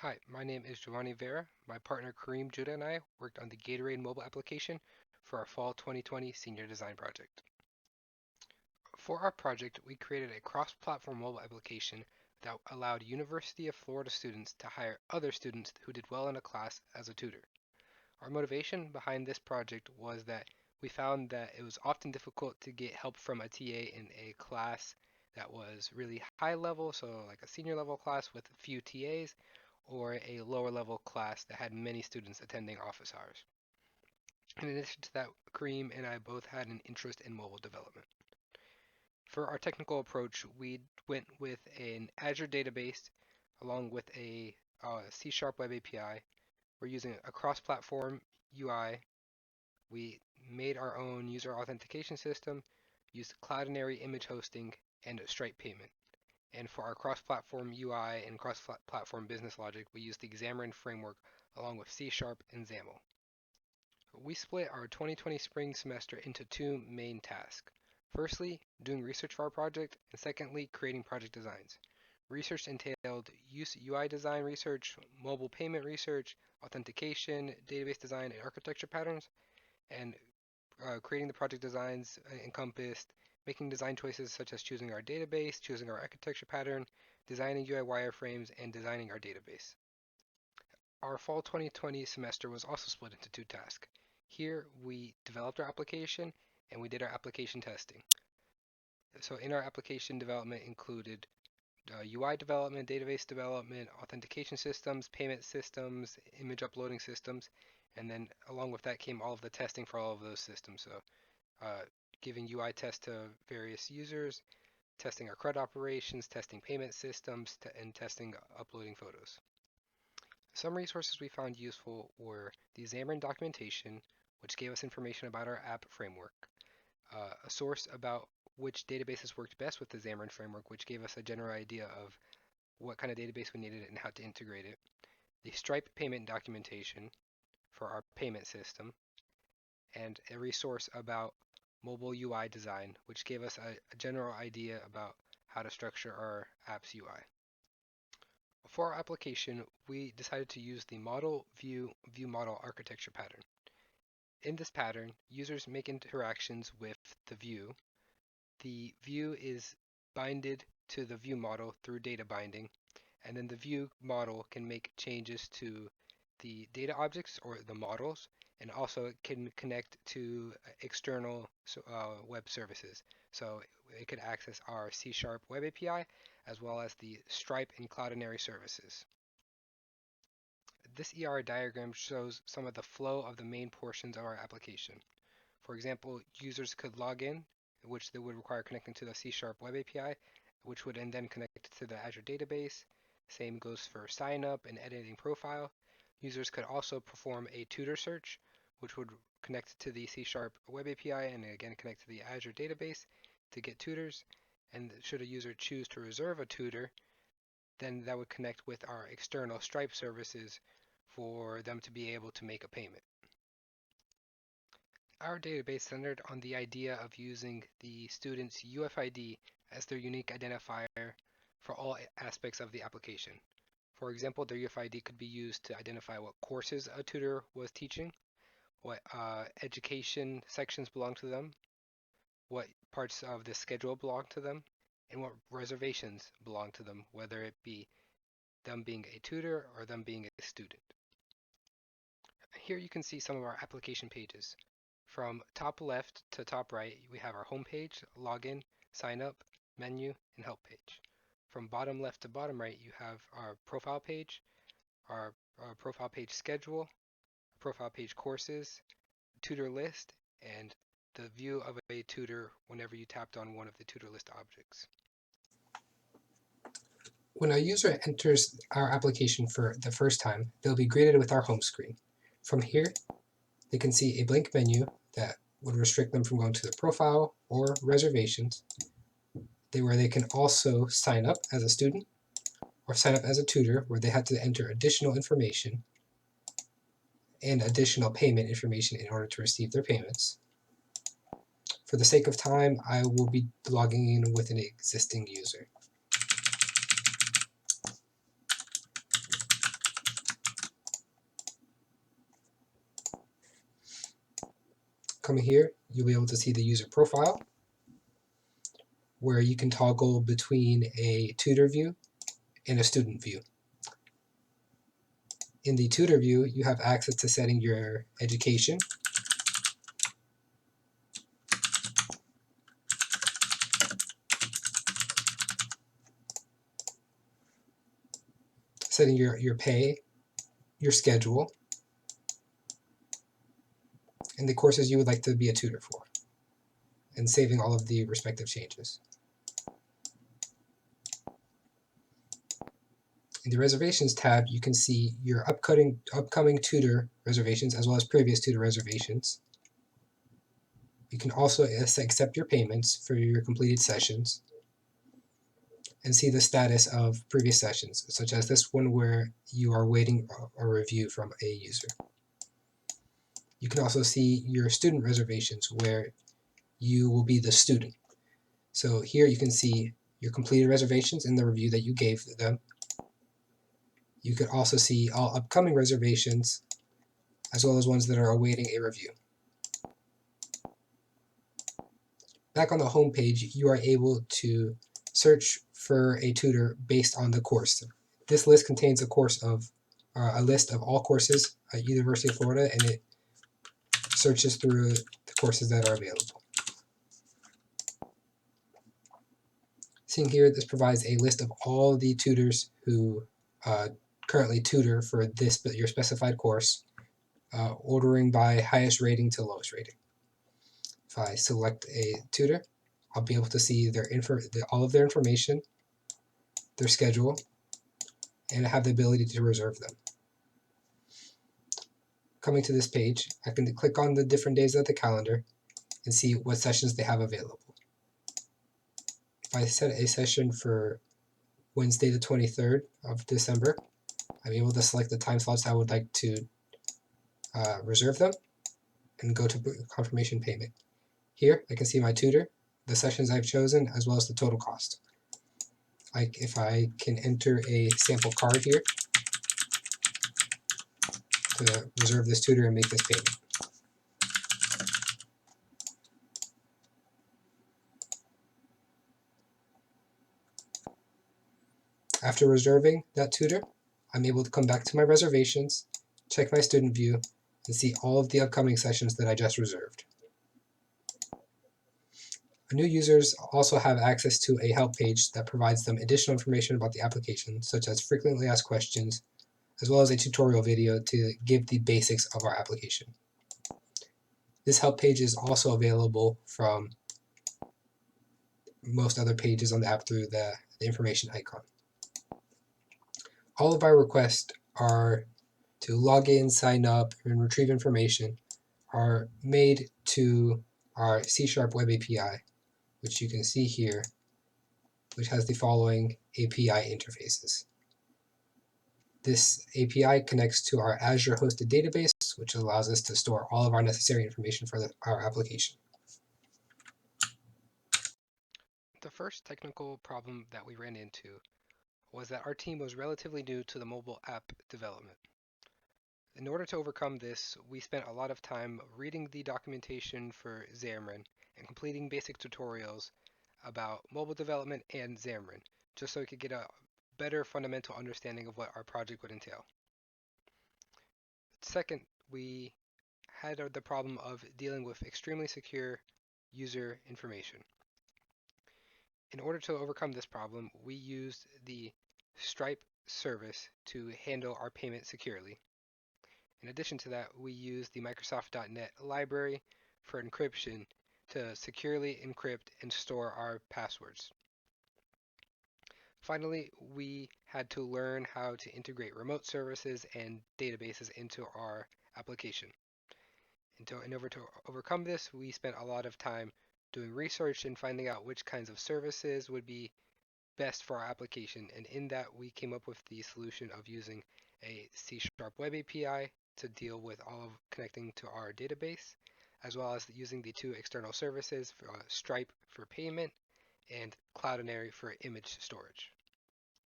Hi, my name is Giovanni Vera. My partner Kareem Judah and I worked on the GatorAid mobile application for our fall 2020 senior design project. For our project, we created a cross-platform mobile application that allowed University of Florida students to hire other students who did well in a class as a tutor. Our motivation behind this project was that we found that it was often difficult to get help from a TA in a class that was really high level, so like a senior level class with few TAs, or a lower level class that had many students attending office hours. In addition to that, Kareem and I both had an interest in mobile development. For our technical approach, we went with an Azure database along with a C# Web API. We're using a cross-platform UI. We made our own user authentication system, used Cloudinary image hosting, and Stripe payment. And for our cross-platform UI and cross-platform business logic, we used the Xamarin framework along with C# and XAML. We split our 2020 spring semester into two main tasks. Firstly, doing research for our project, and secondly, creating project designs. Research entailed UI design research, mobile payment research, authentication, database design, and architecture patterns, and creating the project designs encompassed making design choices such as choosing our database, choosing our architecture pattern, designing UI wireframes, and designing our database. Our fall 2020 semester was also split into two tasks. Here, we developed our application and we did our application testing. So in our application development included UI development, database development, authentication systems, payment systems, image uploading systems, and then along with that came all of the testing for all of those systems. So uh, giving UI tests to various users, testing our CRUD operations, testing payment systems, and testing uploading photos. Some resources we found useful were the Xamarin documentation, which gave us information about our app framework, a source about which databases worked best with the Xamarin framework, which gave us a general idea of what kind of database we needed and how to integrate it, the Stripe payment documentation for our payment system, and a resource about mobile UI design, which gave us a general idea about how to structure our app's UI. For our application, we decided to use the model view view model architecture pattern. In this pattern, users make interactions with the view. The view is binded to the view model through data binding, and then the view model can make changes to the data objects or the models, and also it can connect to external web services. So it could access our C# Web API as well as the Stripe and Cloudinary services. This ER diagram shows some of the flow of the main portions of our application. For example, users could log in, which they would require connecting to the C# Web API, which would then connect to the Azure database. Same goes for sign up and editing profile. Users could also perform a tutor search, which would connect to the C# Web API and again connect to the Azure database to get tutors. And should a user choose to reserve a tutor, then that would connect with our external Stripe services for them to be able to make a payment. Our database centered on the idea of using the student's UFID as their unique identifier for all aspects of the application. For example, their UFID could be used to identify what courses a tutor was teaching, what education sections belong to them, what parts of the schedule belong to them, and what reservations belong to them, whether it be them being a tutor or them being a student. Here you can see some of our application pages. From top left to top right, we have our home page, login, sign up, menu, and help page. From bottom left to bottom right, you have our profile page, our profile page schedule, profile page courses, tutor list, and the view of a tutor whenever you tapped on one of the tutor list objects. When a user enters our application for the first time, they'll be greeted with our home screen. From here, they can see a blank menu that would restrict them from going to the profile or reservations, where they can also sign up as a student or sign up as a tutor, where they have to enter additional information and additional payment information in order to receive their payments. For the sake of time, I will be logging in with an existing user. Come here, you'll be able to see the user profile, where you can toggle between a tutor view and a student view. In the tutor view, you have access to setting your education, setting your pay, your schedule, and the courses you would like to be a tutor for, and saving all of the respective changes. In the reservations tab, you can see your upcoming tutor reservations as well as previous tutor reservations. You can also accept your payments for your completed sessions and see the status of previous sessions, such as this one where you are waiting a review from a user. You can also see your student reservations where you will be the student. So here you can see your completed reservations and the review that you gave them. You can also see all upcoming reservations as well as ones that are awaiting a review. Back on the home page, you are able to search for a tutor based on the course. This list contains a list of all courses at University of Florida, and it searches through the courses that are available. Seeing here, this provides a list of all the tutors who currently tutor for your specified course, ordering by highest rating to lowest rating. If I select a tutor, I'll be able to see all of their information, their schedule, and have the ability to reserve them. Coming to this page, I can click on the different days of the calendar and see what sessions they have available. If I set a session for Wednesday the 23rd of December, I'm able to select the time slots I would like to reserve them and go to confirmation payment. Here, I can see my tutor, the sessions I've chosen, as well as the total cost. If I can enter a sample card here to reserve this tutor and make this payment. After reserving that tutor, I'm able to come back to my reservations, check my student view, and see all of the upcoming sessions that I just reserved. New users also have access to a help page that provides them additional information about the application, such as frequently asked questions, as well as a tutorial video to give the basics of our application. This help page is also available from most other pages on the app through the information icon. All of our requests are to log in, sign up, and retrieve information are made to our C# Web API, which you can see here, which has the following API interfaces. This API connects to our Azure hosted database, which allows us to store all of our necessary information for our application. The first technical problem that we ran into was that our team was relatively new to the mobile app development. In order to overcome this, we spent a lot of time reading the documentation for Xamarin and completing basic tutorials about mobile development and Xamarin, just so we could get a better fundamental understanding of what our project would entail. Second, we had the problem of dealing with extremely secure user information. In order to overcome this problem, we used the Stripe service to handle our payment securely. In addition to that, we use the Microsoft.NET library for encryption to securely encrypt and store our passwords. Finally, we had to learn how to integrate remote services and databases into our application. In order to overcome this, we spent a lot of time doing research and finding out which kinds of services would be best for our application, and in that we came up with the solution of using a C# Web API to deal with all of connecting to our database, as well as using the two external services, Stripe for payment and Cloudinary for image storage.